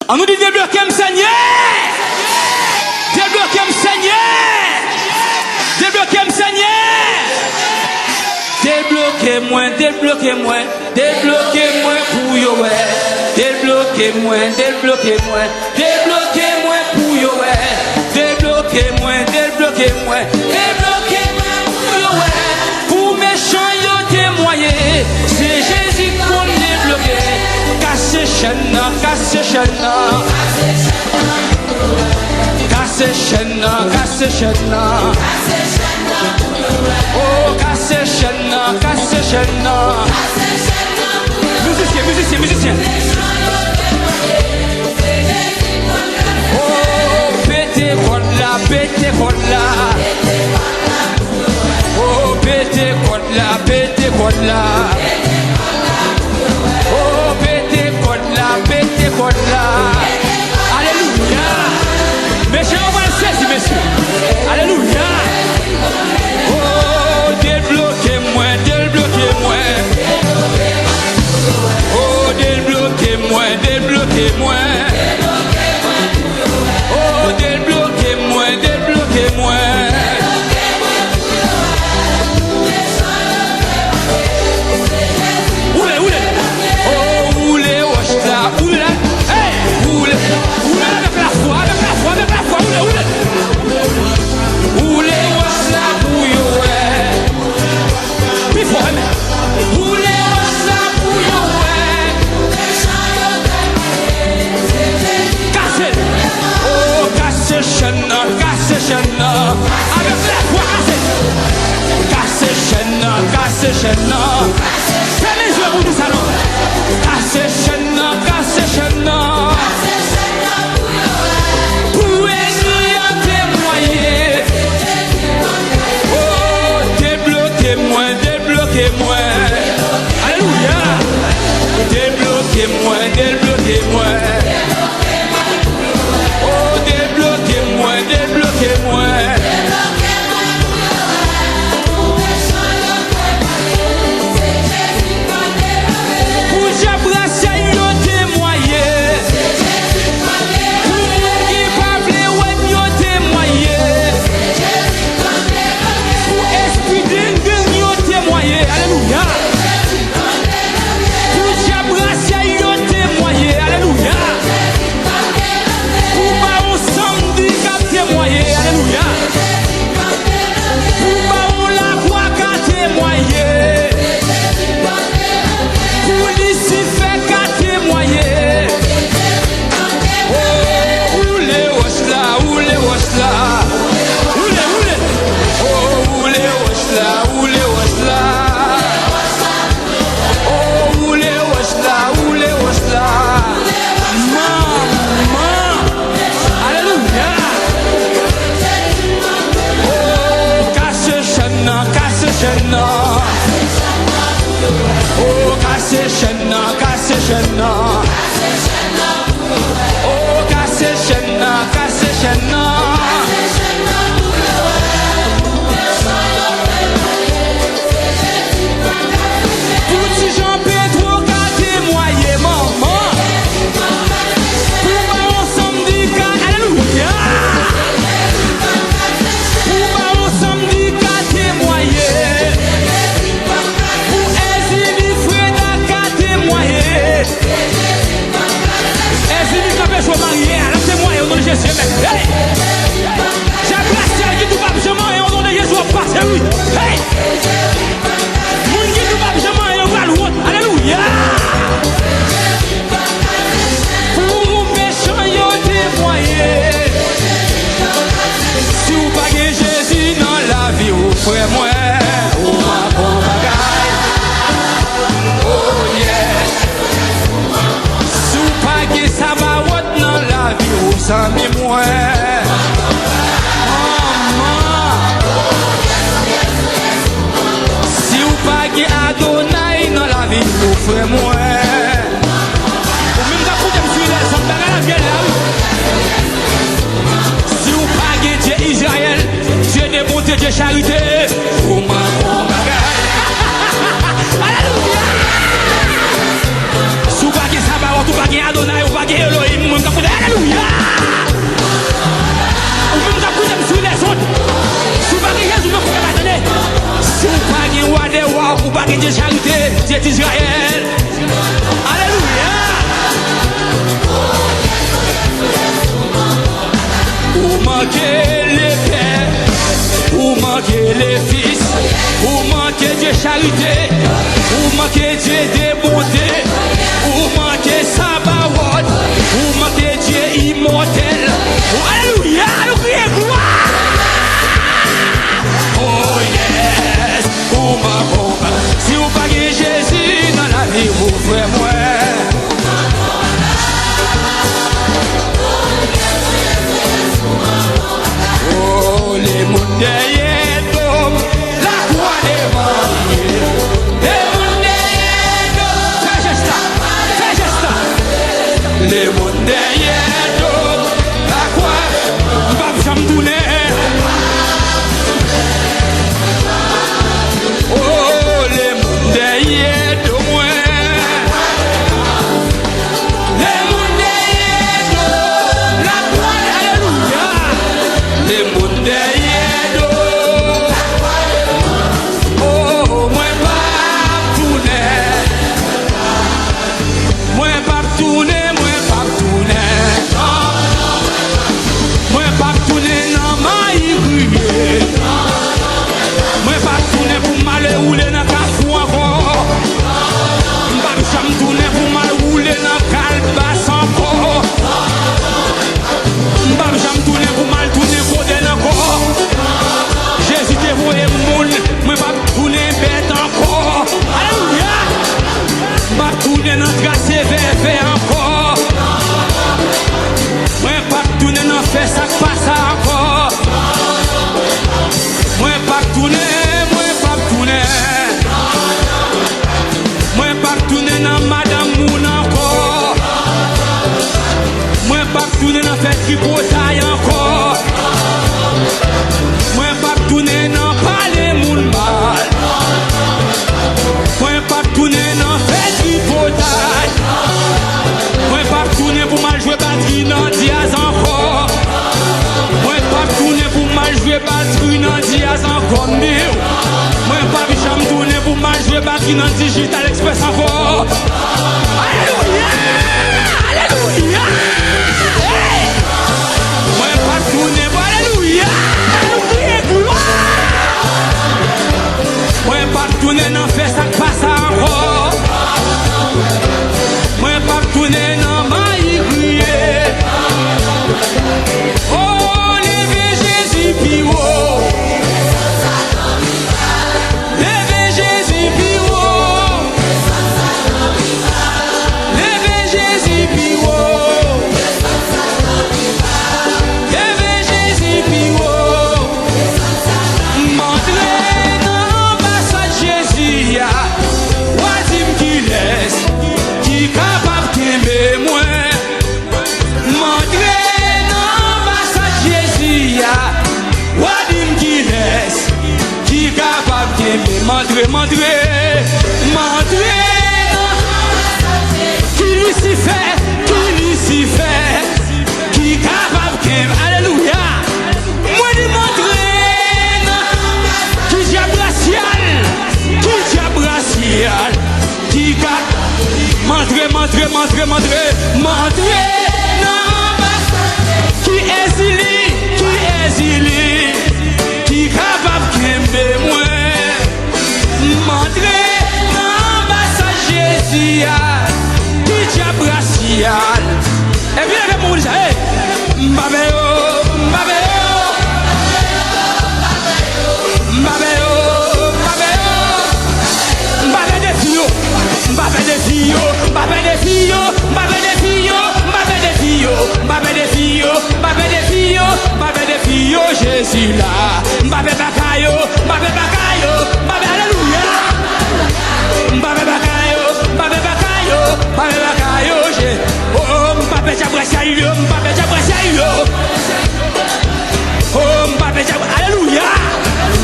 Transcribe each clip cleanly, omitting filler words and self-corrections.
On nous dit débloquer me Seigneur. Débloquer me Seigneur. Débloquer me Seigneur. Débloquez-moi, débloquez-moi, débloquez-moi pour yo ouais. Débloquez-moi, débloquez-moi, débloquez-moi pour yo ouais. Débloquez-moi, débloquez-moi, débloquez-moi pour yo ouais. Pour méchant yo témoigner, c'est Jésus qu'on débloqué. Casse chaîne, casse chaîne. Casse chaîne, casse chaîne. Oh, casse chaîne, casse chaîne. Musicien, musicien, musicien. Oh, pété là, pété là. Oh, pété là, pété là. Oh, pété là, pété là. Alléluia. Messieurs, on va le saisir, messieurs. Alléluia. Oh, débloquez-moi, débloquez-moi. Oh, débloquez-moi, débloquez-moi. Oh, débloquez-moi, débloquez-moi. Oulé, oulé. Oh, oulé, oula, oula. Hey, oulé, oulé avec la foi, avec la foi, avec la foi. Oulé, oulé. Oulé, oula, bouillou, ouais. Puis faut aimer. Oulé, oula, bouillou, ouais. Cassez. Oh, cassez, chaîne, cassez, chaîne. Avec la foi, cassez. Cassez, chaîne, cassez, chaîne. Fais les yeux au bout du salon. Cassez, chaîne, cassez, chaîne. Pour écrire témoigner. Oh, débloquez-moi, débloquez-moi. Alléluia. Débloquez-moi, débloquez-moi. Oh, débloquez-moi, débloquez-moi. Pour j'abracer yo témoigner. Pour moun qui pa vle wèm yo témoigner. Pour esprit dingue yo témoigner. Alléluia. Pour j'abracer yo témoigner. Alléluia. Pour ba ou samedi k'ap témoigner. Alléluia. Pour ba ou la croix k'a témoigner. Pour Lucifer qu'a témoigné. Oh, oulé, osla, oulé, osla. Oulé, oulé. Oh, oulé, osla, oulé, osla. Oh, oulé, osla, oulé, osla. Maman. Alléluia. Oh, casse chaîne, casse chaîne. Oh, casse chaîne, casse chaîne. Oh, casse chaîne, casse chaîne. Pour si Jean Pétro qu'a témoigné, maman. Pour ba on samedi qu'a, alléluia. Pour ba on samedi qu'a témoigné. Pour Ezili Freda qu'a témoigné. Ezili qu'a fait jouer marié, alors témoigné au nom de Jésus. Hey! J'ai placé qui tout va jamais et au nom de Jésus on passe, oui. Hey! Moun qui tout va jamais et on va l'autre. Alléluia! Pour méchant yo témoigné. Si vous pas Jésus dans la vie, vous frère moi, ou ma bon bagaille. Oh yes. Si vous pas ça va dans la vie, vous sami moi. Si vous pas Adonai dans la vie, vous frère moi. Ou même quand vous me suivez, ça me la vie là. Si vous pas Dieu Israël, Dieu de bonté, Dieu charité, ou ma bon bagaille. Alléluia. Si vous pas Sabaoth, ou pas Adonai, ou pas Elohim, Alléluia. Ou même quand vous êtes sur les autres, si vous n'avez pas Jésus, vous pouvez attendre. Si vous n'avez pas roi des rois, vous n'avez pas de charité, Dieu d'Israël. Alléluia. Vous manquez les pères, vous manquez les fils, vous manquez de charité, vous manquez Dieu de bonté, vous manquez Sabaoth, vous manquez Dieu immortel. Alléluia, nous crions gloire. Oh yes, vous manquez. Si vous n'avez pas Jésus dans la vie, vous frère moi. Oh, les mondes derrière l'homme, la croix des mariés. Les mondes derrière l'homme, fais geste là, fais geste là. Les mondes derrière l'homme, la croix, m'bap j'aime tourner. Oh, les mondes derrière l'homme, les mondes derrière l'homme, la croix, alléluia. Les mondes derrière l'eau. Oh, moi pas tourner. Moi pas tourner, moi pas tourner. Moi pas tourner dans ma irriguée. Moi pas tourner pour mal rouler dans cafou encore. M'pas jamais tourner pour mal rouler dans calbas encore. M'pas jamais tourner pour mal tourner pour des encore. Jésus te voyé moun, moi pas tourner bête encore. Alléluia. M'pas tourner dans tracé vers encore. Moi pas tourner dans faire ça passe encore. Moi pas tourner, moi pas tourner. Moi pas tourner dans madame moun encore. Moi pas tourner dans faire tripotaille encore. Moi pas tourner dans parler moun mal. Moi pas tourner dans faire tripotaille. Moi pas tourner pour mal jouer batterie dans diaz encore. Moi pas tourner pour mal jouer batterie dans diaz encore. Moi pas jamais tourner pour mal jouer batterie dans digital express encore. Alléluia. Alléluia. Hey. Moi pas tourner pour alléluia. Nous crions gloire. Moi pas tourner dans faire ça passe encore. Moi pas tourner dans ma crier. Oh, levez Jésus plus haut. Levez Jésus plus haut. Levez Jésus plus haut. Levez Jésus plus haut. Montrez dans l'ambassade Jésus. Wadim qui laisse, qui capable d'aimer moi. Montrez dans l'ambassade Jésus. Wadim qui laisse, qui capable d'aimer. Montrez, montrez, montrez. Qui Lucifer, qui capable d'aimer. Alléluia. Moi dis montrer. Qui diable racial, qui capable. Montrez, montrez, montrez, montrez, montrez. Qui exilé, qui capable d'aimer moi. Montrez l'ambassade Jésus, qui diable racial. Et bien avec mon dit, hey, Mbabeo, Mbabeo, Mbabeo, Mbabeo, Mbabeo des filles, Mbabeo des filles, Mbabeo des filles, Mbabeo des filles, Mbabeo des filles, Mbabeo des filles, Mbabeo des filles, Mbabeo des filles, Jésus là, Mbabeo bakayo, Mbabeo bakayo, Mbabeo alléluia, Mbabeo bakayo, Mbabeo bakayo, Mbabeo bakayo, oh Mbabeo jabrasayo, Mbabeo jabrasayo, oh Mbabeo jabrasayo, alléluia,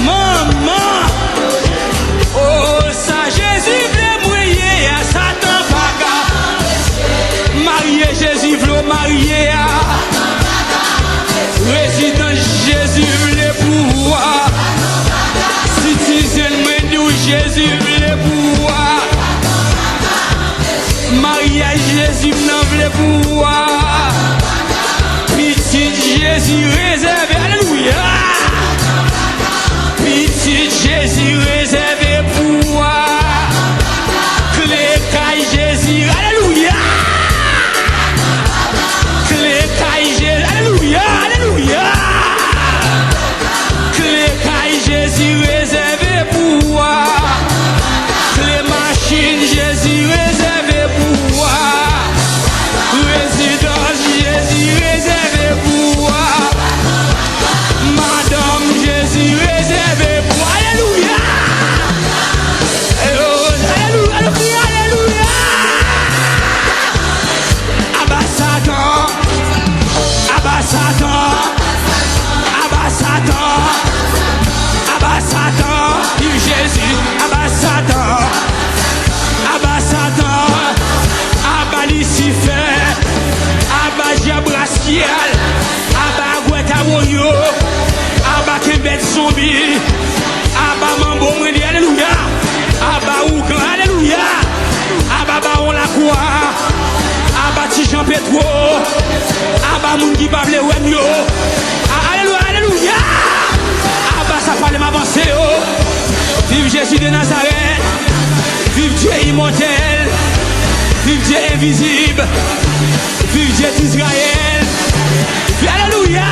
maman, oh ça Jésus veut mouiller à Satan pas marier Jésus veut marier Jésus vle pour moi. Mariage Jésus n'en vle pour moi. Petit Jésus réservé, alléluia. Petit Jésus réservé pour moi. Clé caille Jésus, alléluia. Clé caille Jésus, alléluia, alléluia. Clé caille Jésus réservé pour moi. Clé machine Jésus réservé pour moi. Résidence Jésus réservé pour moi. Madame Jésus réservé pour moi. Alléluia. Alléluia, alléluia, alléluia. Abba Satan, Abba Satan, Abba Satan, Abba Satan, vive Jésus, Abba Satan, Abba Satan, Abba Lucifer, Abba Jabraskiel, Abba Guetamoyo, Abba Kembet Zombie, Abba Mambo Mwendi, alléluia, Abba Ouklan, alléluia, Abba Baron Lacroix, Abba Tijan Petro, Abba Mungi Bable Wemyo, alléluia, alléluia, Abba ça fallait m'avancer, vive Jésus de Nazareth, vive Dieu immortel, vive Dieu invisible, vive Dieu d'Israël, alléluia,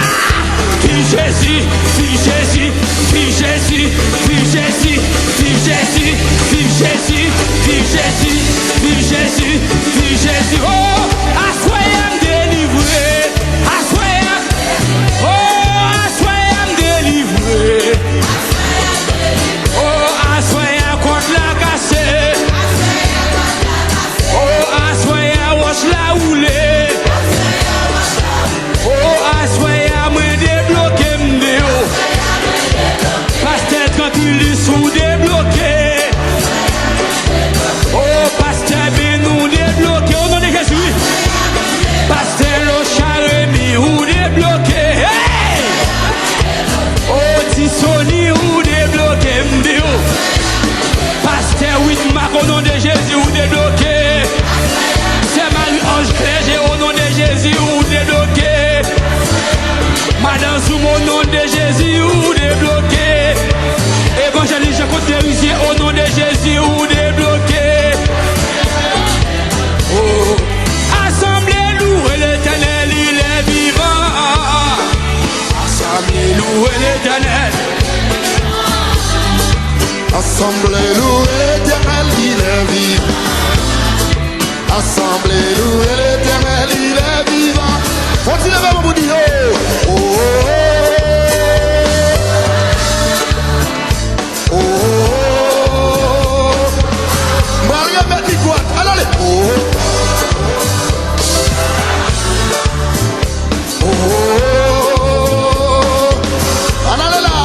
vive Jésus, vive Jésus, vive Jésus, vive Jésus, vive Jésus, vive Jésus, vive Jésus, vive Jésus, vive Jésus, oh, assoyez-moi délivré, assoyez-moi, oh, assoyez-moi délivré, oh, assoyez-moi contre la cassée, oh, assoyez-moi wash la roulée, oh, assoyez-moi moi débloqué m'déo, pasteur tranquille sous débloqué, oh, pasteur Benou débloqué, au nom de Jésus, pasteur Locharemi ou débloqué, hey! Oh, Tissoni ou débloqué m'déo, pasteur Whitmark au nom de Jésus ou débloqué, c'est Marie-Ange Clergé au nom de Jésus ou débloqué, Madame Zoum au nom de Jésus ou débloqué, Évangéliste Jacques Thérusier au nom de Jésus ou débloqué. Oh, assemblée louer l'Éternel, il est vivant. Assemblée louer l'Éternel. Assemblée louer l'Éternel, il est vivant. Assemblée louer l'Éternel, il est vivant. Faut-il lever mon bout de oh, oh, oh, oh. Maria met quoi? Allez, oh, oh, oh. Allez là,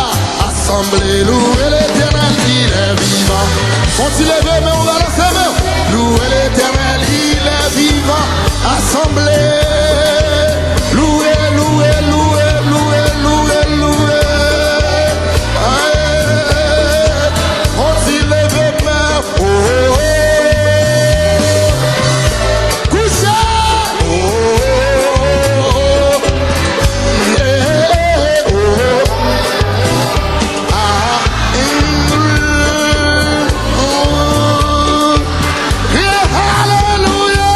assemblée louer l'Éternel, il est vivant. Faut-il lever, mais on va la faire. Louer l'Éternel, il est vivant. Assemblée. Loué, loué, loué, loué, loué, loué. On s'y lève main. Oh, oh, oh. Couché. Oh, oh, oh. Eh, oh, oh. Ah, yeah, hallelujah.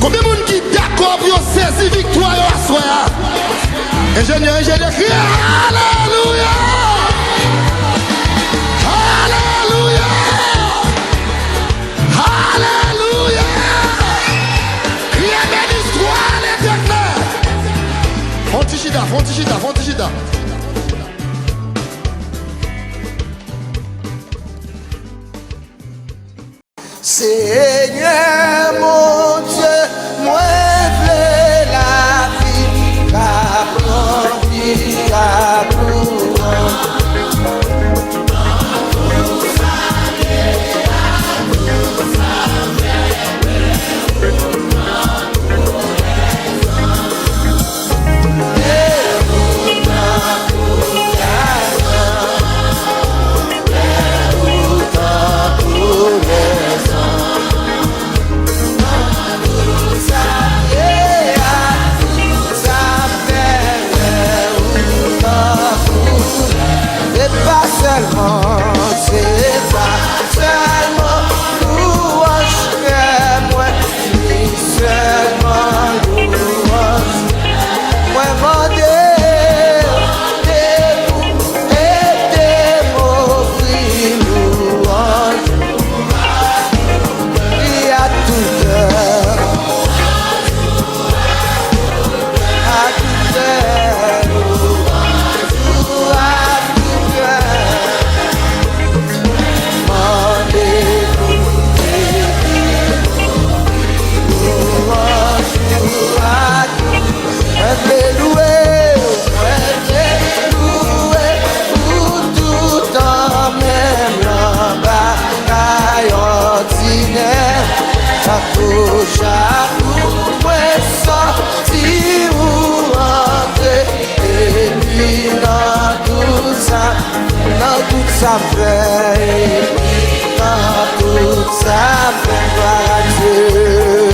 Combien de monde qui d'accord pour saisir victoire à soi? Ingénieur, crie Alléluia! Alléluia! Alléluia! Criez belle histoire, l'Éternel! Fontichida, fontichida, fontichida. Seigneur mon Dieu, moi veux la vie, la ça fait, dans tout ça fait gloire à Dieu.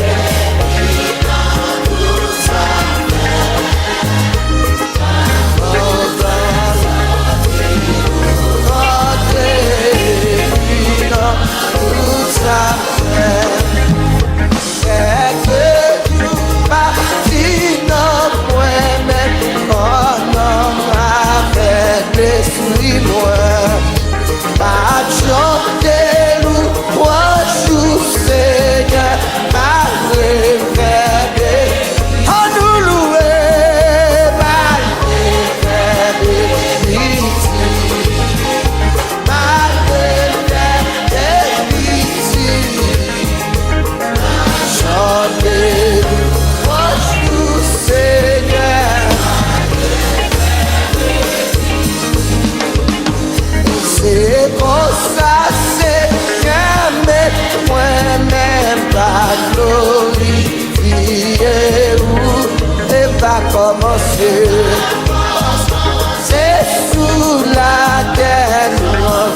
C'est sous la terre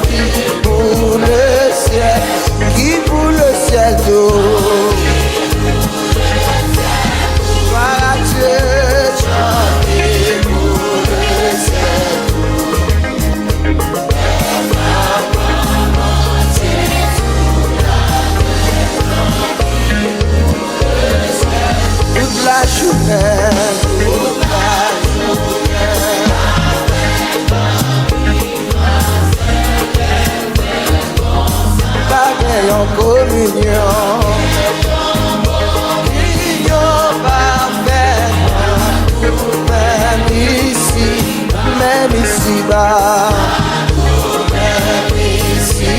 qui pour le ciel, qui pour le ciel d'eau. Voilà Dieu, chanter pour le ciel toute la journée. En communion, union parfaite, même ici bas, même ici,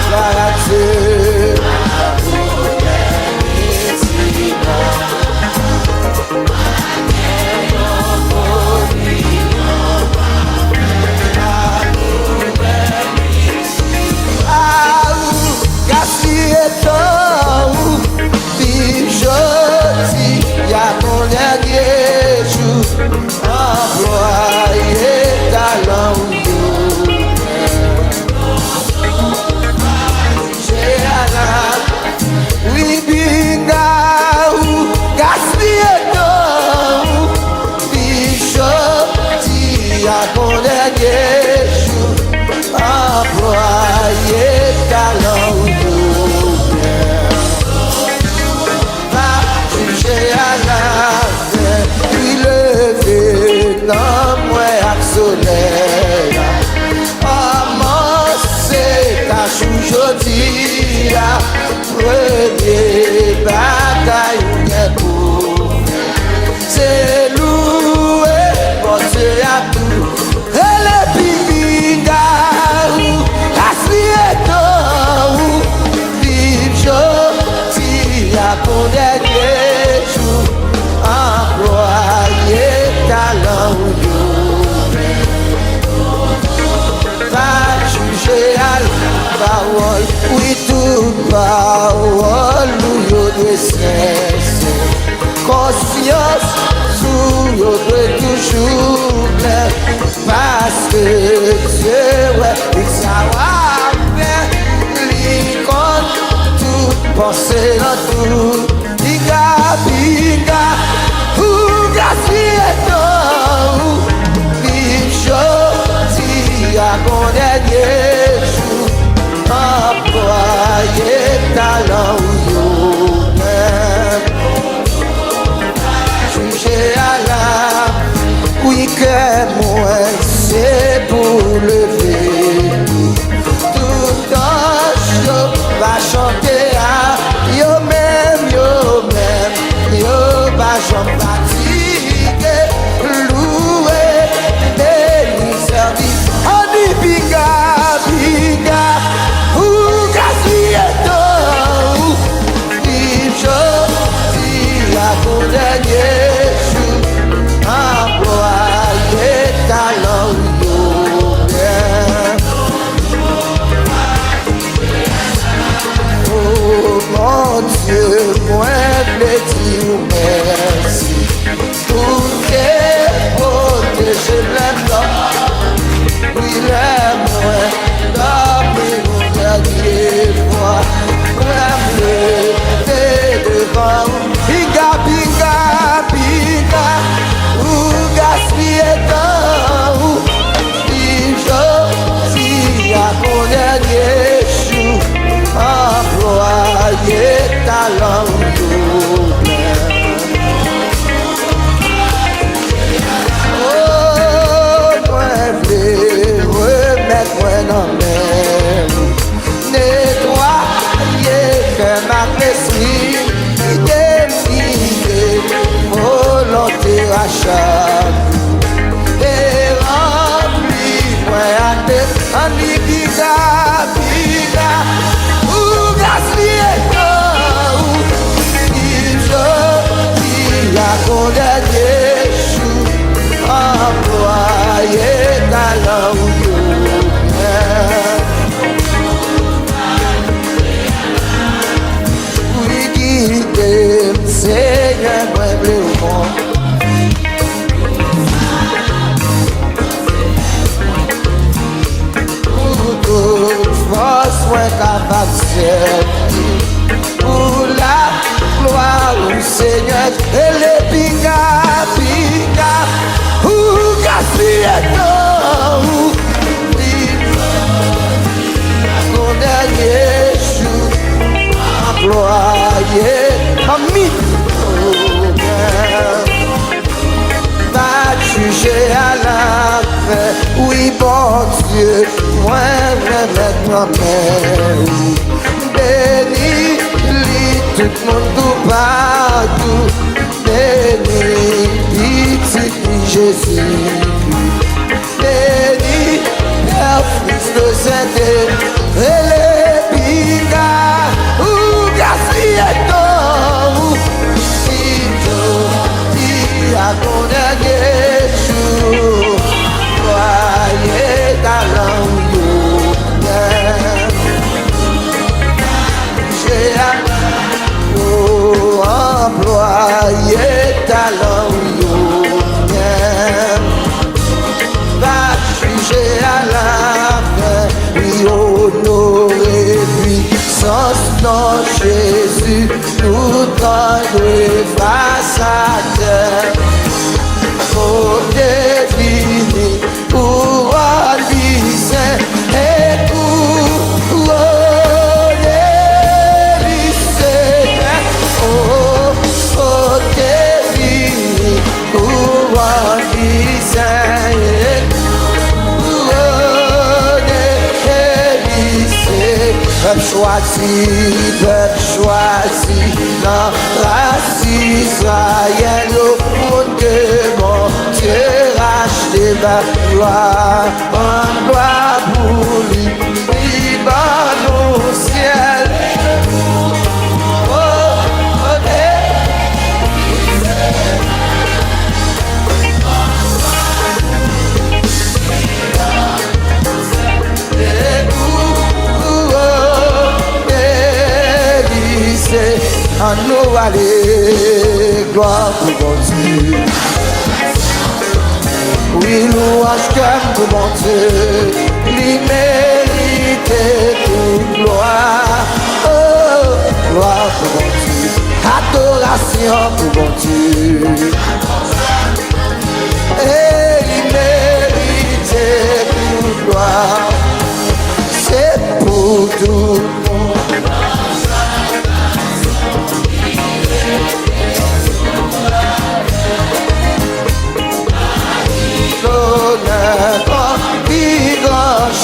gloire à Dieu, même ici bas. Premier bataille pour c'est loué, porter à tout. Et le pinga ou cassieto ou vive si à ton dernier jour employé talent va juger à la parole. Oui, toute parole nous doit cesser. Conscience sous nous doit toujours clair. Parce que Dieu, ouais, il savoir faire. L'icône, toute pensée dans tout. Biga, biga, ou gaspillé, ou vive jodi à mon dernier jour. Employé talent ou même jugé à la oui que moi c'est pour lever tout ange va chanter à yo même va j'en fatigué louer béni servi on y biga biga. Ou gaspillé Ani piga, piga, gaspiller, il a condamné chou, employé talent. Oui, guide, Seigneur, moi, bleu au monde. Force moins capable de servir pour la gloire au Seigneur et les pica, pica, ou gaspiller non, mon dernier jour, employé, ami, va juger à la fin, oui bon Dieu, moi maintenant mère, béni, tout le monde tout partout, béni, petit Jésus, béni, Père, Fils de Saint-Esprit, et les pigas, ou gaspiller non, il a condamné jour, croyez dans l'envoi, j'ai employé talent, va juger à la fin, oui honorer puissance dans Jésus, nous tendre face à terre. Pour définir, pour aviser et couronner lycée. Oh, pour définir, pour aviser et couronner lycée. Peuple choisi, dans race Israël, au monde que mon Dieu racheté ma gloire, en gloire pour lui, il bat au ciel. Oh, à nous aller, gloire pour mon Dieu. Oui, louange comme pour mon Dieu, lui mérite toute gloire. Oh, gloire pour mon Dieu, adoration pour mon Dieu. Et il mérite toute gloire, c'est pour tout le monde.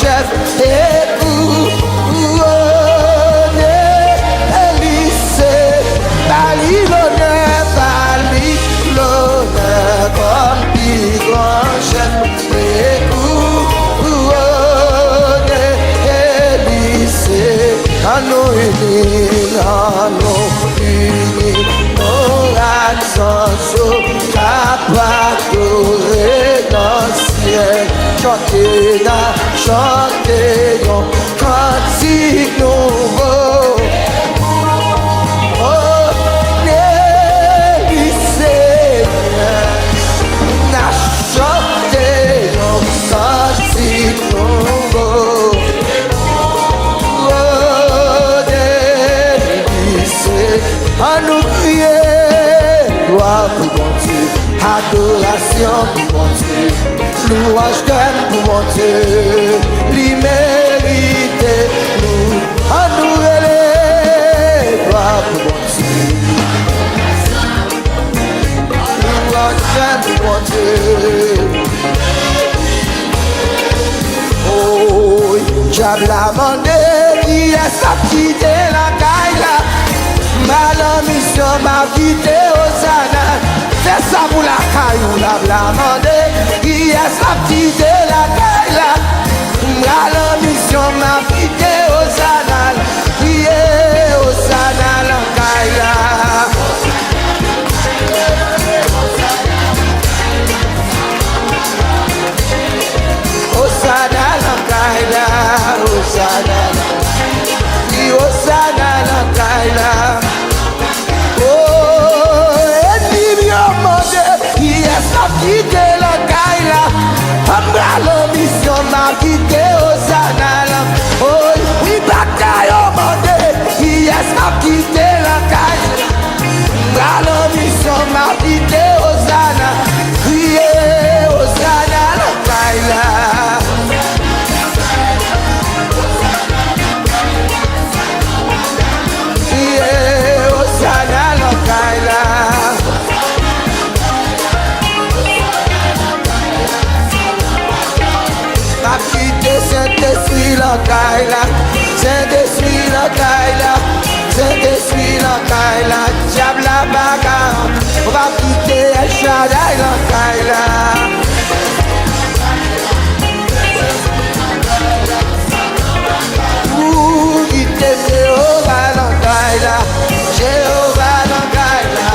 Chef et couronner lycée, Bali l'honneur comme plus grand chef et couronner lycée, à nous unis, nos accents capables dans le ciel. Chantez, cantique nouveau. Oh, lycée, chantez, cantique nouveau. Oh, lycée, à nous crier, gloire pour mon Dieu, adoration pour mon Dieu. Louange pour mon Dieu, lui mérite, nous, à nous relais, gloire pour mon Dieu. Louange pour mon Dieu. Oh, j'aime la mandé, qui est sa petite la caille. Mal en mission, ma quitté au sana. C'est ça pour la caille, la blamande. Qui est sa petite la caille. Mal en Osana, oui, Osana la Kaila. Oh, ennemi a demandé, qui est-ce qui a quitté la Kaila? Ambra l'ambition m'a quitté Osana la. Oh, oui, bataille a demandé, qui est-ce qui a quitté la Kaila? Ambra l'ambition m'a quitté Osana, crier Osana la Kaila. Saint-Esprit la Kaila, Saint-Esprit la Kaila, Saint-Esprit la Kaila, diable la bagarre, on va quitter El Shaddai la Kaila. Ouh, quitter Jéhovah la Kaila, Jéhovah la Kaila.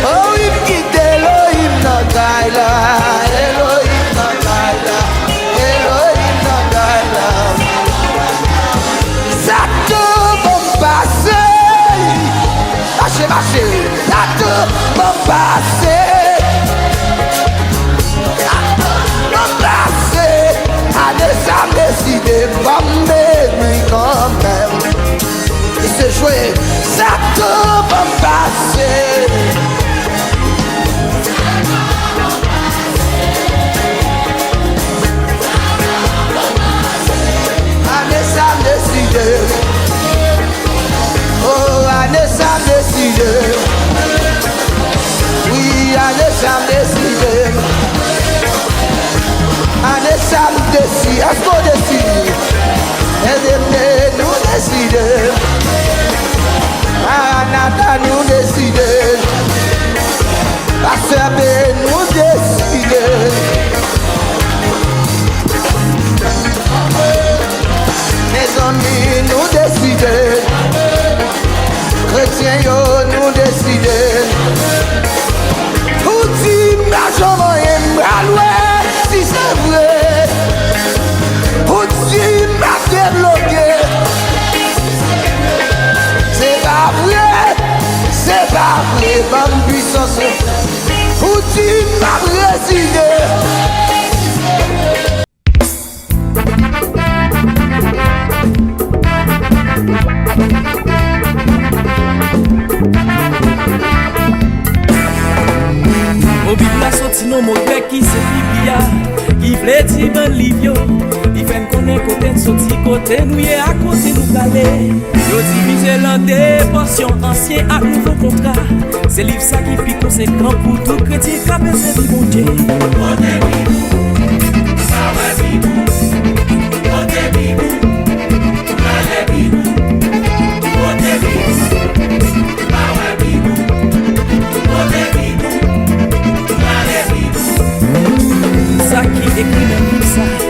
Oh, il quitte Elohim la Kaila. Ça te va passer, ça décidé, pas mais quand même. Et c'est joué, ça te va passer. Ça décidé. Oh, allez, ça décidé. Oui, allez, ça décidé. Allez, ça décidé. Est-ce qu'on décide? Nous décider. Anata nous décider. Pasteur B nous décider. Mes amis nous décider. Chrétiens yo nous décider. Tout image en moyen si c'est vrai. Tout image débloqué. C'est pas vrai, bonne puissance. Tout image résidé. Sinon mon grec qui c'est Biblia, qui voulait dire ben livio, il fait connaître côté sorti côté nous et à côté nous caler. Yo divisé l'un des portions anciens à nouveau contrat. C'est livre ça qui fait conséquent pour tout chrétien qui a besoin de bon Dieu.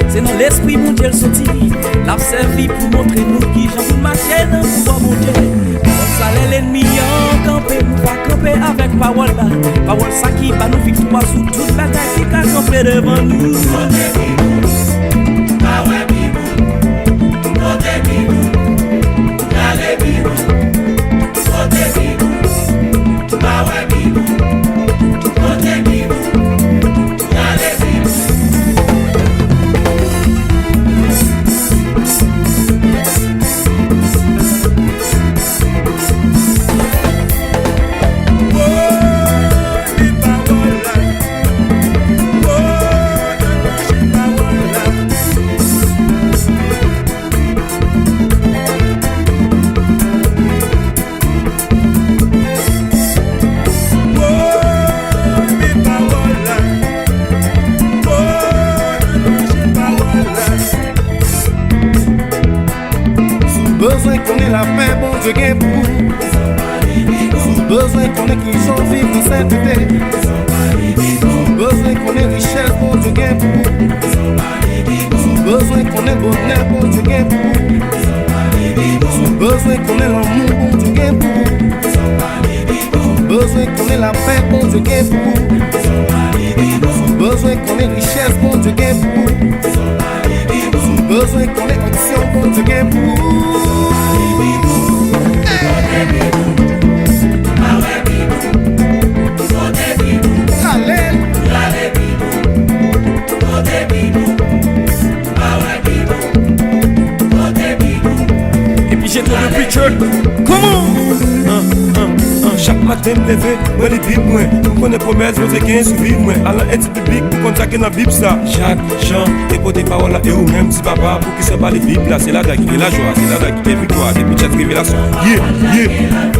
C'est dans l'esprit mon Dieu sorti. L'a servi pour montrer nous qui j'en vous marcher dans le pouvoir mon Dieu. On salait l'ennemi en camper, nous pas camper avec parole là. Parole ça qui va nous victoire sous toute la taille qui a campé devant nous. Besoin qu'on ait la paix, bon Dieu gagne pour. Besoin qu'on ait qui sont vivre en sainteté. Besoin qu'on ait richesse, bon Dieu gagne pour. Besoin qu'on ait bonheur, bon Dieu gagne pour. Besoin qu'on ait l'amour, bon Dieu gagne pour. Besoin qu'on ait la paix, bon Dieu gagne pour. Besoin qu'on ait richesse, bon Dieu gain pour vous. Sous besoin qu'on ait onction, bon Dieu gain pour vous. Et puis j'ai trop de preacher. Comment? Chaque matin me lever, moi les bibles moi. Nous connaissons promesse, vous avez suivi moi. Allant être public, pour contacter dans la Bible ça. Jacques, Jean, et pour des paroles là, et ou même si papa, pour qui se parle de Bible là, c'est là qui est la joie, c'est là qui est victoire, des petites révélations. Yeah, yeah.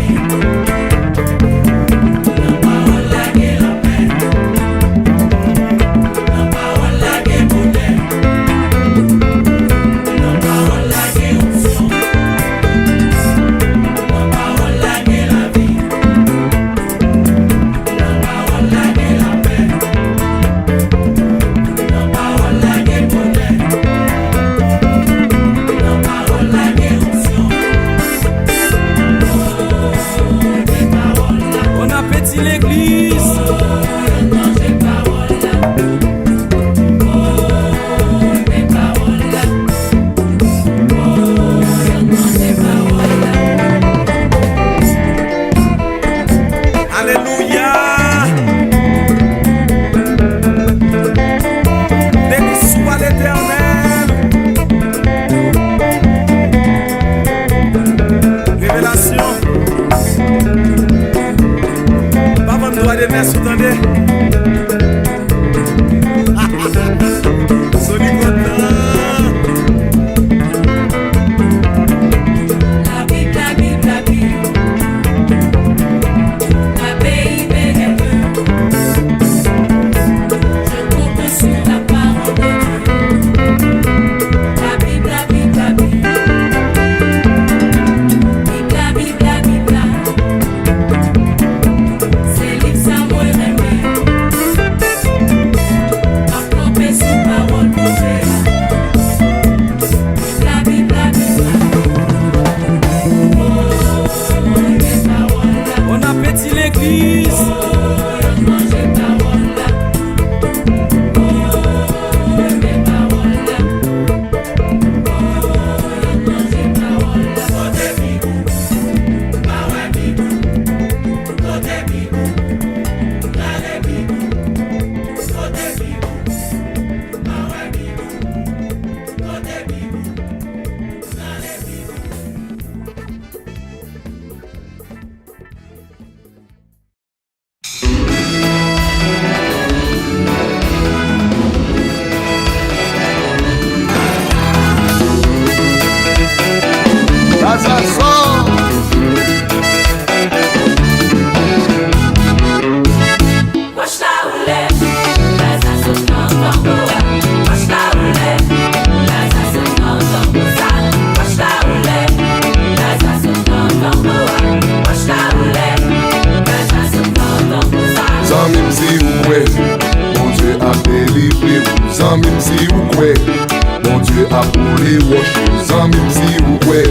Bon Dieu a boulé wash, sans même si vous pouvez.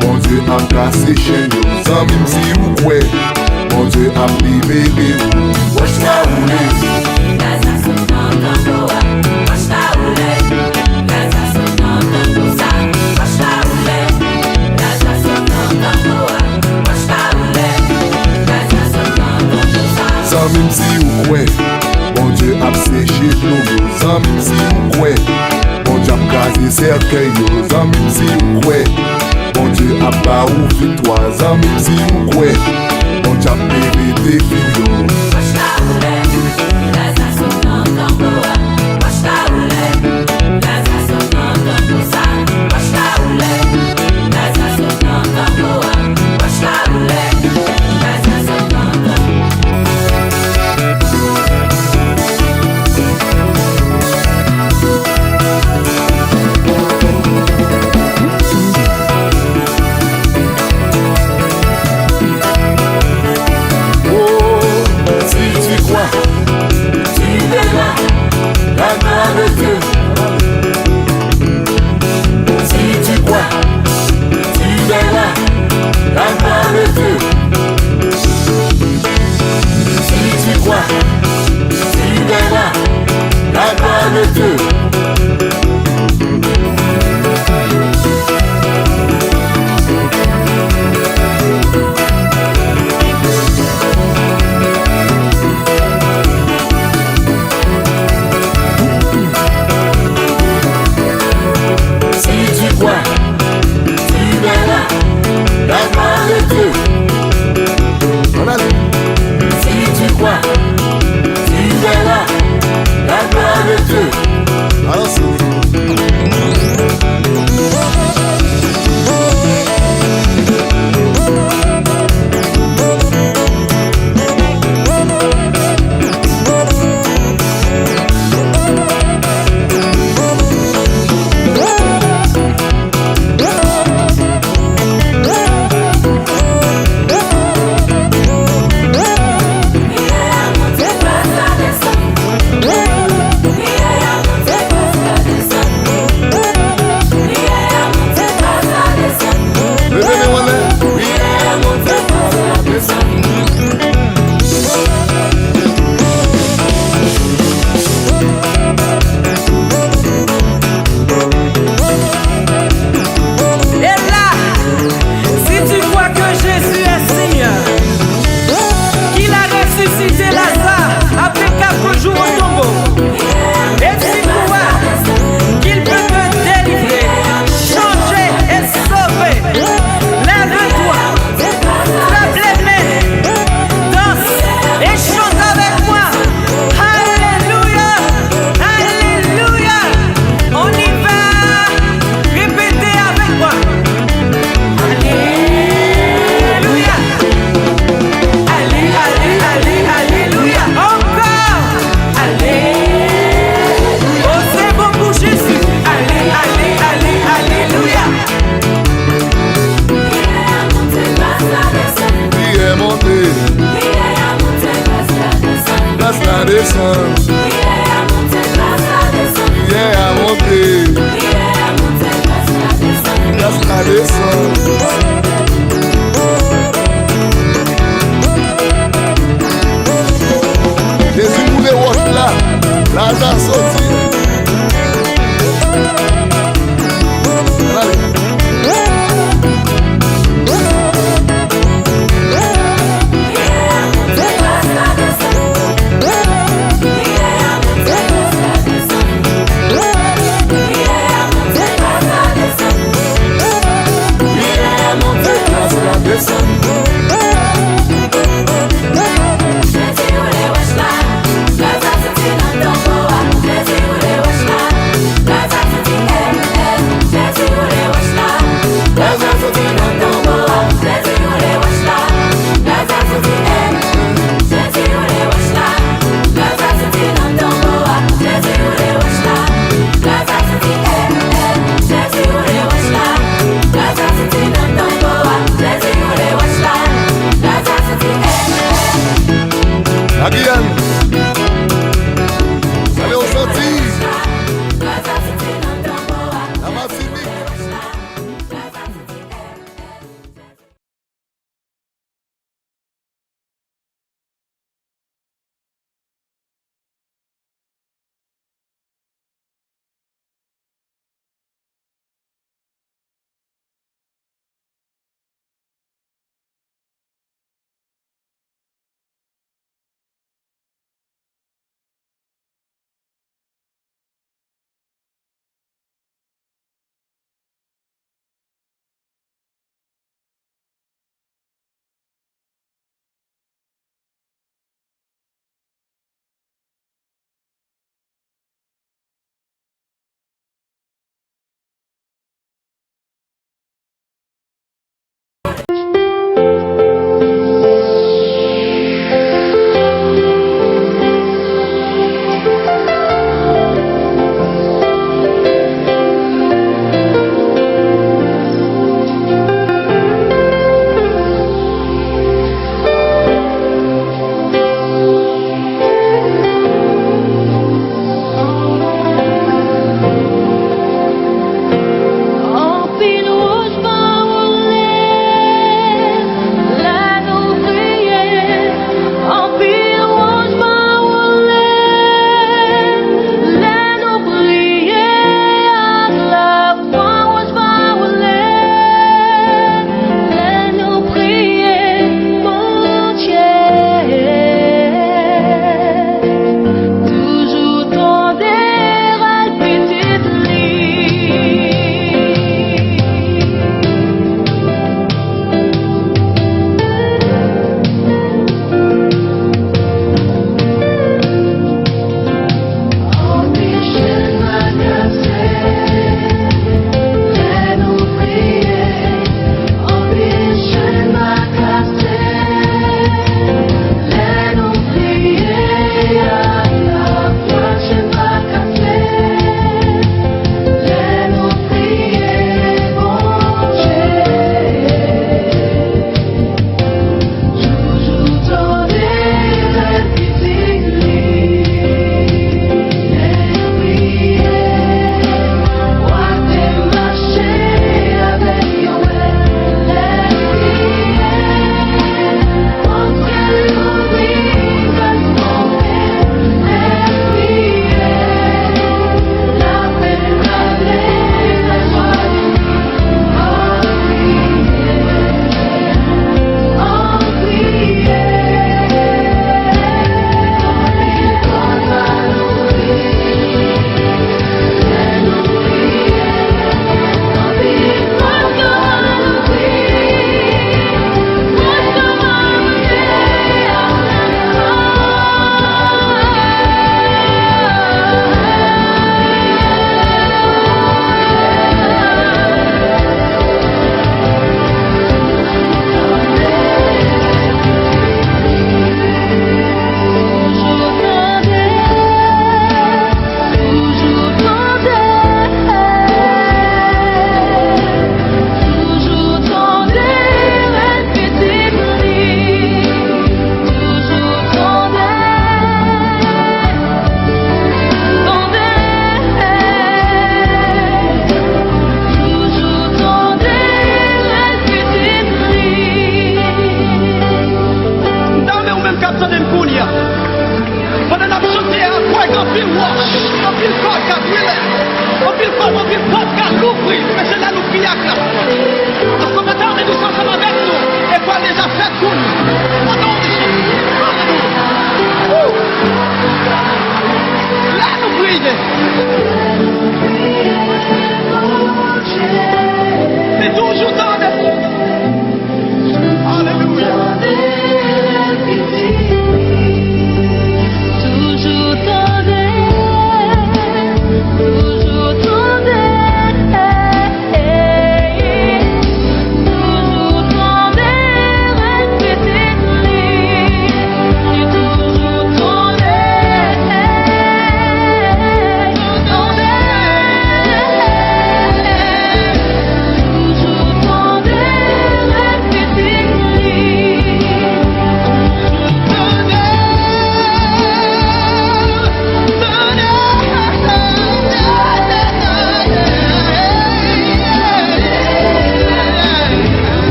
Bon Dieu a cassé chaîne, sans même si vous pouvez. Bon Dieu a privé vous. Wash la roulée. Sans même si vous pouvez. Bon Dieu a séché l'eau, sans même si vous pouvez. Bon Dieu a casé cercueil, sans même si vous pouvez. Bon Dieu a pas ouvert toi, sans même si vous pouvez. Bon Dieu a pévé des filles.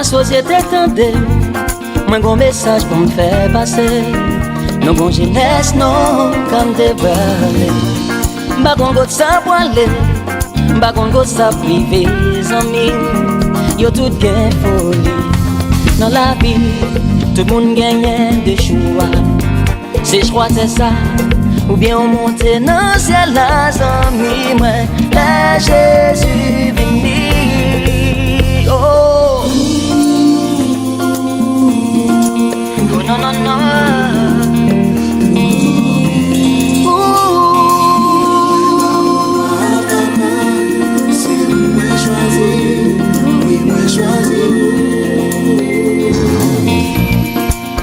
La société tendait, moi gros message pour me faire passer. Nos bon jeunesse, non, comme des balais. Bah qu'on go ça pour aller, bah qu'on go ça privé, amis. Yo tout gain folie. Dans la vie, tout le monde gagne des choix. C'est je crois c'est ça. Ou bien on monte dans le ciel, la amis, moi, la Jésus béni. Oh, oh non, non, non. C'est moi choisi, oui, moi choisi.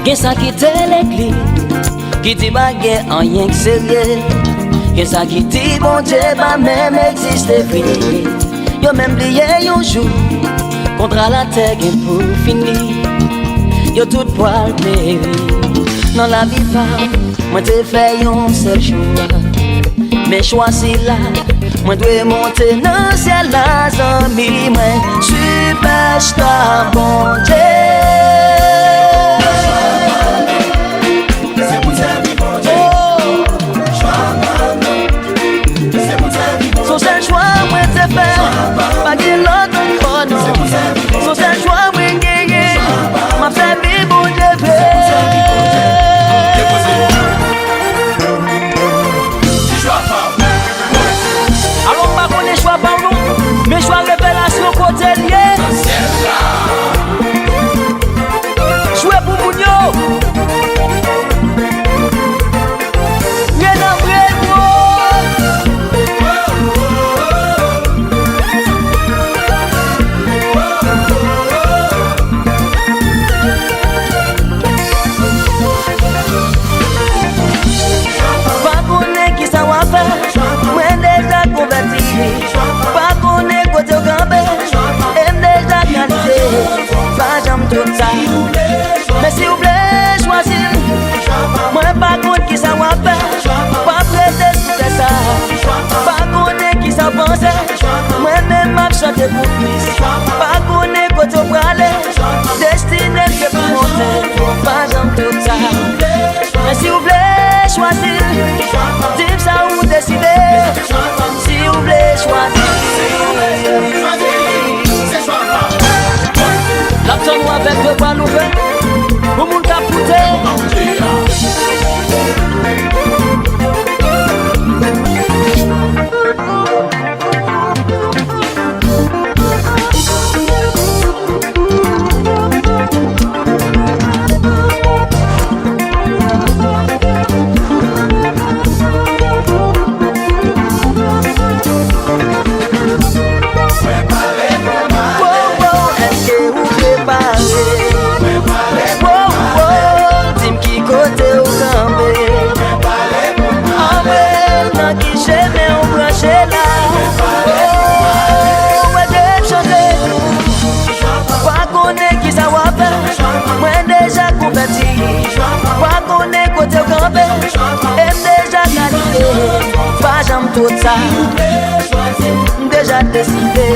Qu'est ça qui t'est l'église? Qui dit baguette en rien que sérieux. Qu'est ça qui dit bon Dieu va même exister fini. Yo même plié un jour contre la terre qui pour finir. Yo tout poil péri. Dans la vie moi te fait un seul choix. Mais choix c'est là. Moi dois monter dans le ciel la zami. Moi superstar bon Dieu. Son seul choix, moi te faire, pas de l'autre encore non. Son seul choix, moi gagner, m'a fait vivre mon Dieu. Alors pas qu'on est choix par nous, mais choix révélation côté lié. Jouer pour Mounio. Pas connaître côté au campé, aime déjà qualité, pas j'aime tout ça. Mais si vous voulez choisir, moi pas connaître qui ça va faire, pas prêter tout ça. Pas connaître qui ça pense, moi même m'a chanté pour plus. Pas connaître côté au bralé, destiné que pour monter, pas j'aime tout ça. Mais si vous voulez choisir, dites ça ou décidez. Si vous voulez choisir, la tonne avec le bras ouvert, pour mon capoté. Pas connaître côté au campé, aime déjà qualité, pas j'aime tout ça, déjà décidé,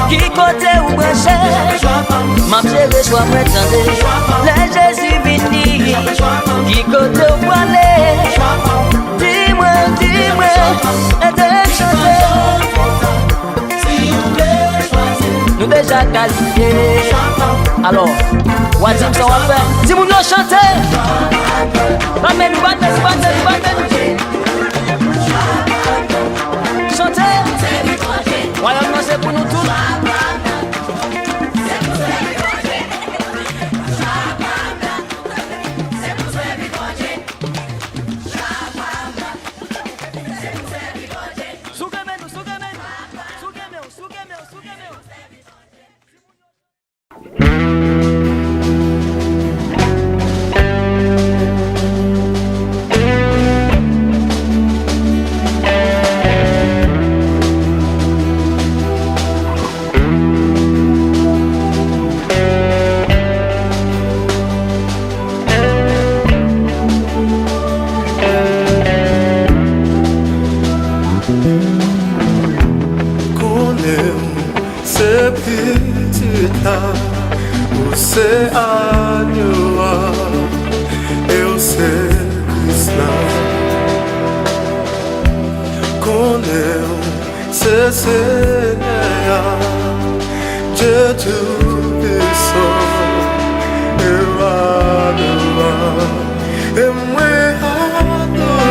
qui côté ou branché, m'a chérie choix prétendé, les Jésus béni, qui côté ou aller, dis-moi, et de chanter, nous déjà qualifiés, alors, what dit ça va faire? Si vous nous chantez, ramène-nous, chantez, royaume c'est pour nous tous. Você anua, eu sei Krishna. Com eu se semeia, de tudo isso eu anua, eu me adorei.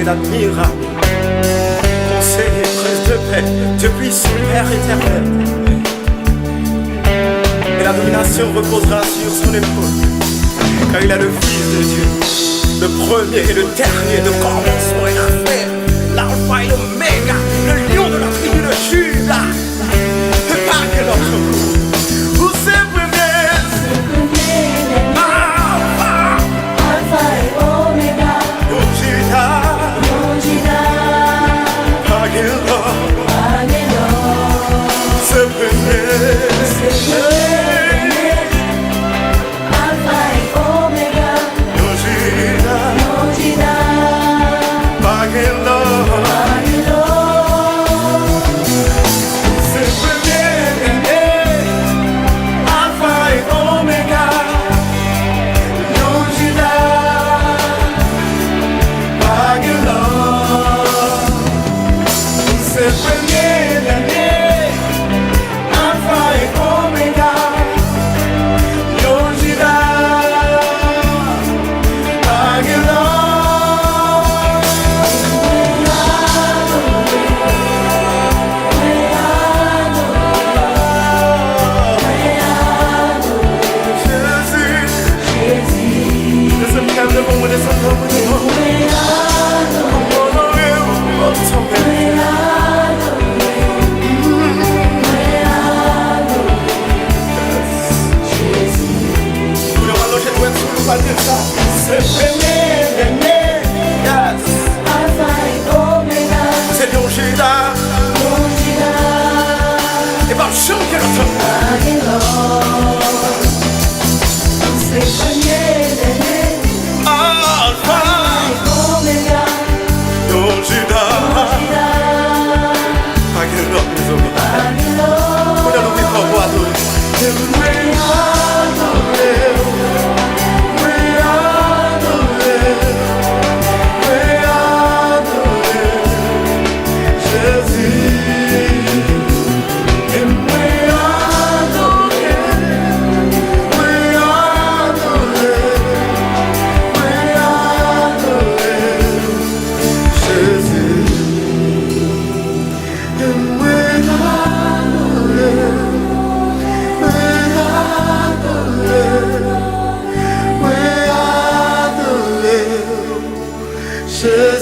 Admirable, conseiller, prince de paix, depuis son Père éternel. Et la domination reposera sur son épaule, car il est le Fils de Dieu, le premier et le dernier, le commencement et la fin, l'alpha et l'oméga, le lion de la tribu de Juda. Et pas que notre coup, vous êtes Alpha et Oméga,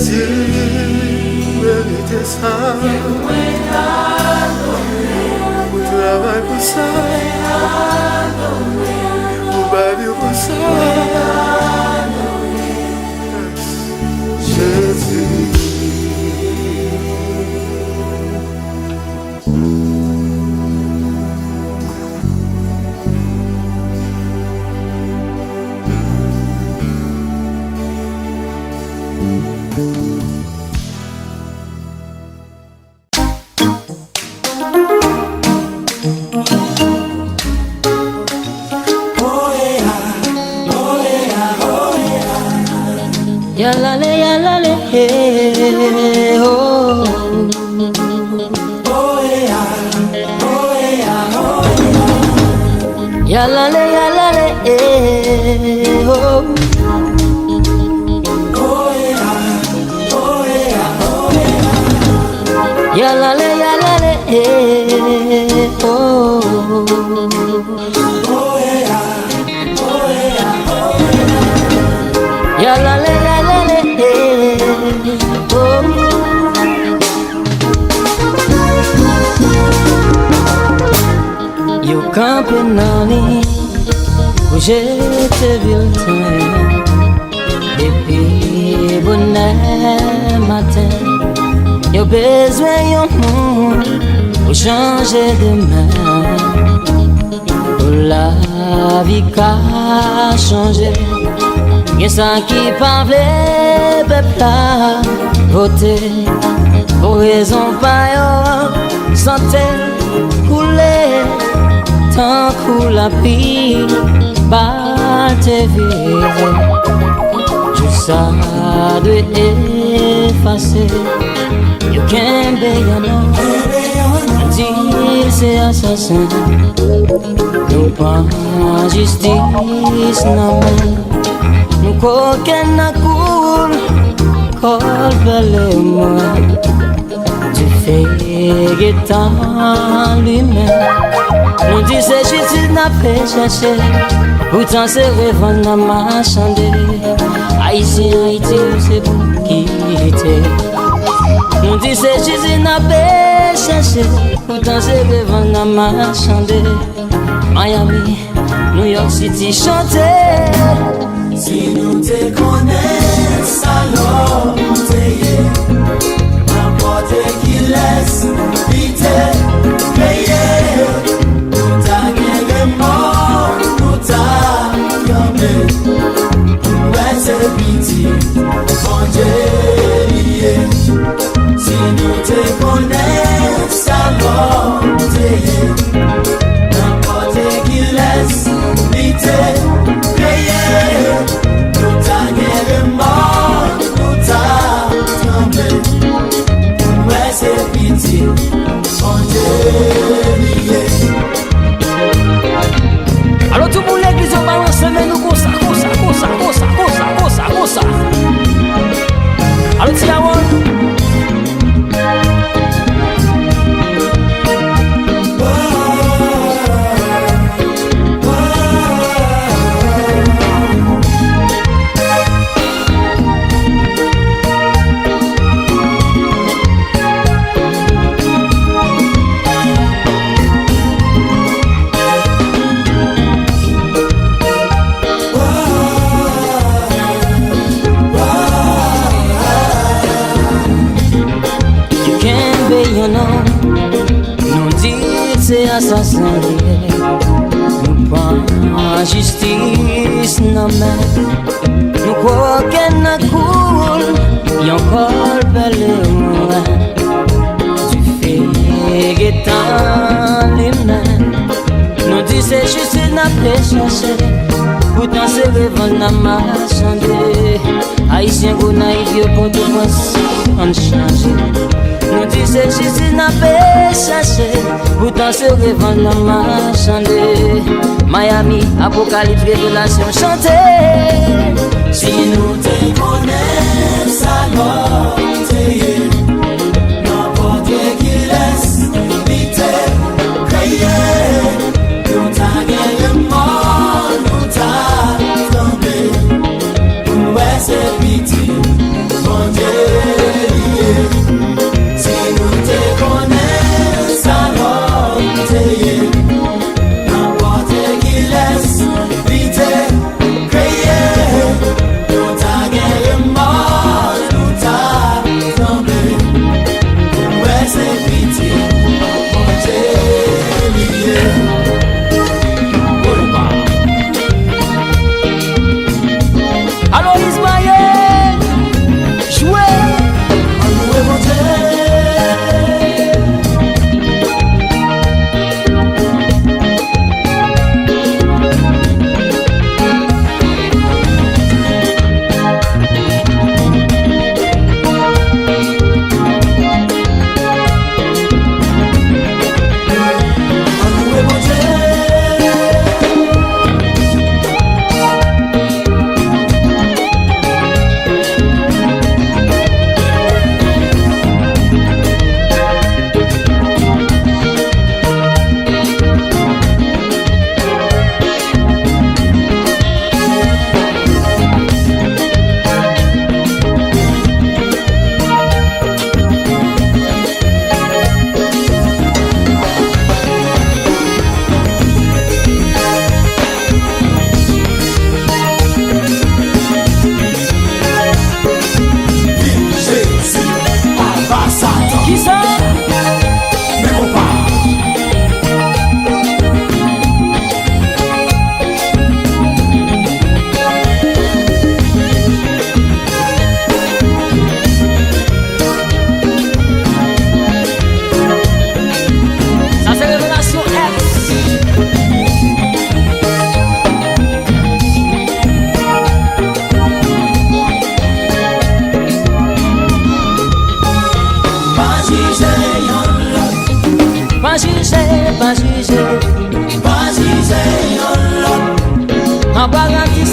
Jésus, mérite ça. Vous travaillez pour ça. Vous battez pour ça. Jésus. Yalale, yalale, hey, oh. Yalale, yalale, hey, oh. Yalale, yalale, hey, oh. Yalale, yalale, hey, oh. You campé dans l'île où j'étais vu le train. Depuis bonnet matin, y'a besoin d'un monde pour changer de main. Pour la vie qu'a changé, y'a ça qui parle, peuple a voté. Pour raison pas y'a santé couler. Tant que la vie batte vivre, tout ça doit effacer. You can't be alone. Dire c'est assassin. Nous pas justice non. Nous coquin na cool, col belle moi. Tu fais guettant lui-même. Nous disons c'est justice n'a pas cherché. Pourtant c'est revendre la marchandise. Haïtien, Haïti, c'est pour quitter. Nous disons c'est justice n'a pas cherché. Pourtant c'est revendre la marchandise. Miami, New York City, chanter. Si nous te connaissons, alors nous t'ayons. N'importe qui laisse, vite, payer. Nous t'a gagné mort, nous t'a gagné. Ouais, c'est pitié, bon Dieu lié. Si nous te connaissons, alors nous t'ayons. N'importe qui laisse, vite, payer. Nous t'a gagné mort, nous t'a gagné. Ouais, c'est pitié, bon Dieu lié. Alors tout pour l'église on balance mais nous comme ça. Alors tiens assassin, nous pas justice non mais nous croyons qu'elle n'a cool, y'a encore belle moi. Tu fais guettant les mains, nous disons c'est juste n'a pas cherché. Pourtant c'est revendre la marchandise. Haïtien go naïf pour tout on change. Nous disons c'est juste n'a pas cherché. Pourtant c'est revendre la marchandise. Miami, apocalypse, révélation, chanter. Si nous te connaissons, alors t'es n'importe qui laisse vite crier. Nous t'a gagné mort, nous t'a tombé. Ouais, c'est pitié, mon Dieu.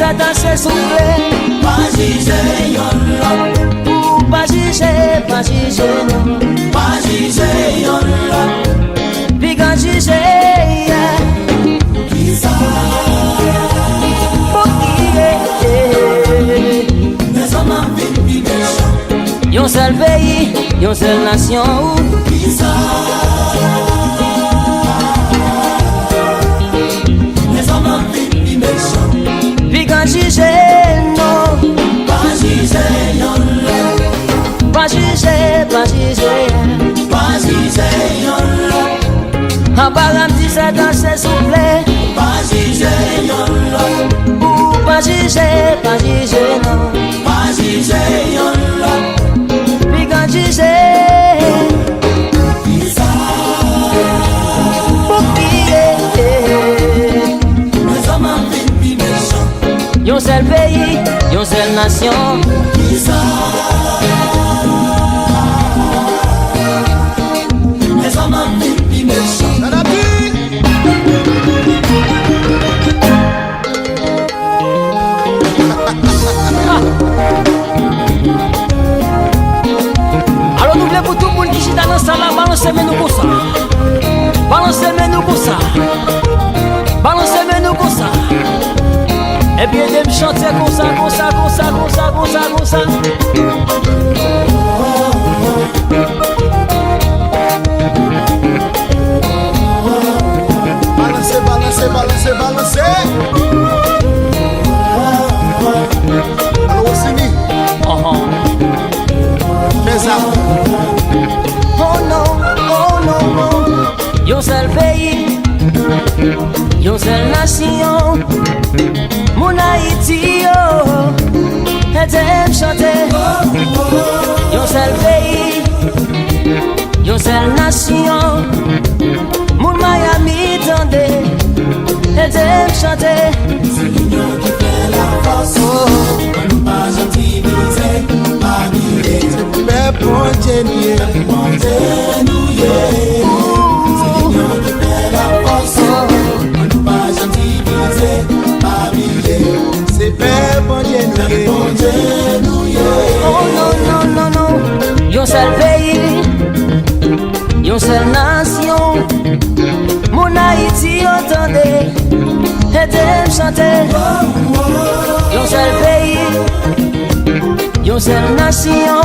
Satan se souffle. Pas juger yon l'autre. Ou pas juger non. Pas juger yon l'autre. Puis quand juger, qui ça? Pour qui est? Les hommes en vie méchants. Yon seul pays, yon seule nation. Qui ça? Les hommes en vie méchants. Puis quand juger, non. Pas juger yon l'autre. Pas juger. Pas juger yon l'autre. En parlant de Satan se souffle. Pas juger yon l'autre. Ou pas juger non. Pas juger yon l'autre. Puis quand juger, qui ça? Pour qui est? Les hommes en vie méchants. Yon seul pays, yon seule nation. Qui ça? Les hommes en vie méchants. Alors nous voulons pour tout le monde qui chita dans la salle, balancez-moi nous comme ça. Balancez-moi nous comme ça. Balancez-moi nous comme ça. Et puis de me chanter comme ça. Balancez. Alors Ossini. Fais ça. Oh non. Yon seul pays, yon seule nation. Mon Haïti, et t'aime chanter. Yon seul pays, yon seule nation. Mon Miami, tendez, et t'aime chanter. C'est l'union qui fait la force. On nous pas gentil, pas miser. Mais bon Dieu, C'est l'union qui fait la force. On nous pas gentil, pas miser. c'est Père bon Dieu, Oh non. Yon seul pays, yon seule nation. Mon Haïti, entendez, et t'aime chanter. Yon seul pays, yon seule nation.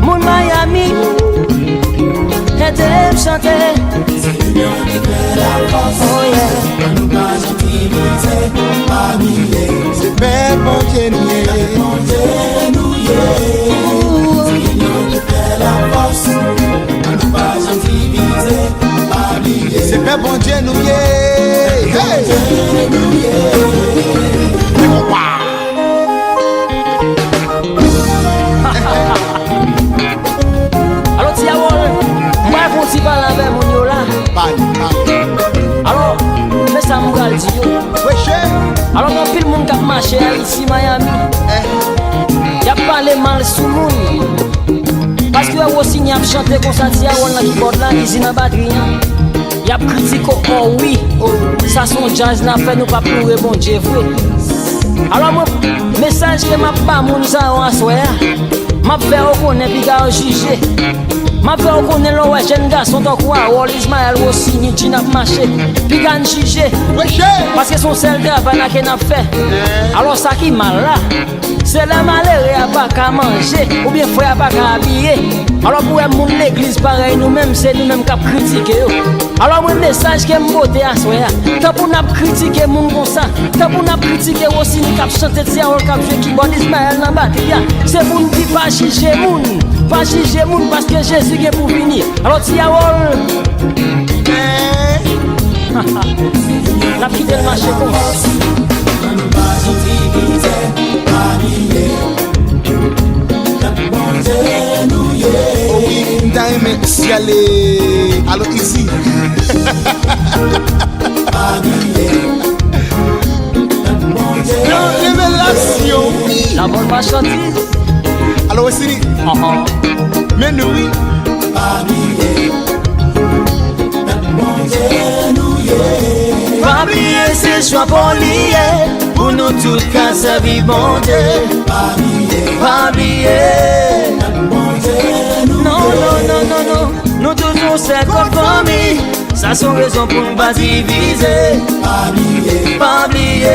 Mon Miami, et t'aime chanter. C'est l'union qui fait la force. Oh yeah. On nous pas gentil, pas miser. c'est Père bon Dieu, C'est l'union qui fait la force. On nous pas gentil, pas miser. c'est Père bon Dieu, nous y est. Hey! Alors Tiawol, moi je continue à parler avec mon yo là. Alors, mais ça m'a dit yo. Alors quand tout le monde qui marché ici Miami, y a parlé mal sous monde. Parce que aussi n'y a chanté comme ça Tiawol dans keyboard là, ici dans batterie. Y a critiqué oh oui, ça son jazz n'a fait nous pas pleurer bon Dieu vrai. Alors moi message que m'a pas moun ça en soir. M'a fait reconnaître puis gars juger. M'a fait reconnaître le jeune garçon donc quoi Wall Ismaël aussi ni dit n'a marché puis gars juger. Parce que son seul travail n'a qu'à fait. Alors ça qui mal là, c'est la malheur à pas qu'à manger ou bien frère pas qu'à habiller. Alors pour mon l'église pareil nous-mêmes c'est nous-mêmes qui critiquer. Alors mon message que m'boté à soir, tant pour n'a critiquer mon comme ça, tant pour n'a critiquer aussi ni cap chanter Tiawol cap jouer keyboard Ismaël dans batterie. C'est pour nous pas juger moun, pas juger moun parce que Jésus est pour venir. Alors Tiawol n'a quitté le marché comme ça. Oh oui, m'aime si aller. Alors ici. Révélation. La bonne marchandise. Alors Ossini. Mais nous oui. Pas oublier c'est choix pour lier. Pour nous nous tous qu'à servir bon Dieu. Pas oublier. Non, non, non, non, non. Nous toujours c'est comme famille. Ça sont raisons pour nous pas diviser. Pas oublier.